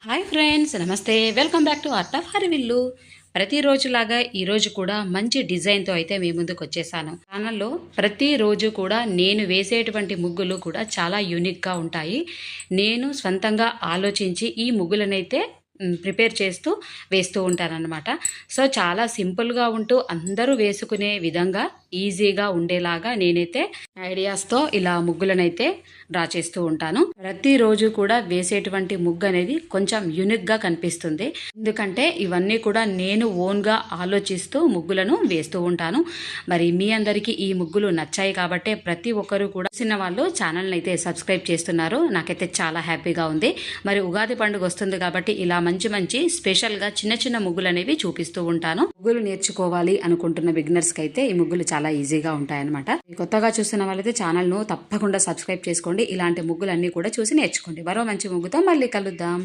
Hi friends, నమస్తే. Welcome back to art of హరివిల్లు. ప్రతిరోజులాగా ఈరోజు కూడా మంచి డిజైన్తో అయితే మీ ముందుకు వచ్చేసాను. ఛానల్లో ప్రతిరోజు కూడా నేను వేసేటువంటి ముగ్గులు కూడా చాలా యూనిక్గా ఉంటాయి. నేను స్వంతంగా ఆలోచించి ఈ ముగ్గులనైతే ప్రిపేర్ చేస్తూ వేస్తూ ఉంటానన్నమాట. సో చాలా సింపుల్గా ఉంటూ అందరూ వేసుకునే విధంగా ఈజీగా ఉండేలాగా నేనైతే ఐడియాస్తో ఇలా ముగ్గులనైతే డ్రా చేస్తూ ఉంటాను. ప్రతిరోజు కూడా వేసేటువంటి ముగ్గు అనేది కొంచెం యూనిక్గా కనిపిస్తుంది. ఎందుకంటే ఇవన్నీ కూడా నేను ఓన్గా ఆలోచిస్తూ ముగ్గులను వేస్తూ ఉంటాను. మరి మీ అందరికీ ఈ ముగ్గులు నచ్చాయి కాబట్టి ప్రతి ఒక్కరు కూడా చిన్న వాళ్ళు ఛానల్ని అయితే సబ్స్క్రైబ్ చేస్తున్నారు. నాకైతే చాలా హ్యాపీగా ఉంది. మరి ఉగాది పండుగ వస్తుంది కాబట్టి ఇలా మంచి మంచి స్పెషల్గా చిన్న చిన్న ముగ్గులు అనేవి చూపిస్తూ ఉంటాను. ముగ్గులు నేర్చుకోవాలి అనుకుంటున్న బిగినర్స్కి అయితే ఈ ముగ్గులు చాలా ఈజీగా ఉంటాయన్నమాట. కొత్తగా చూస్తున్న వాళ్ళైతే ఛానల్ను తప్పకుండా సబ్స్క్రైబ్ చేసుకోండి. ఇలాంటి ముగ్గులన్నీ కూడా చూసి నేర్చుకోండి. మరో మంచి ముగ్గుతో మళ్ళీ కలుద్దాం.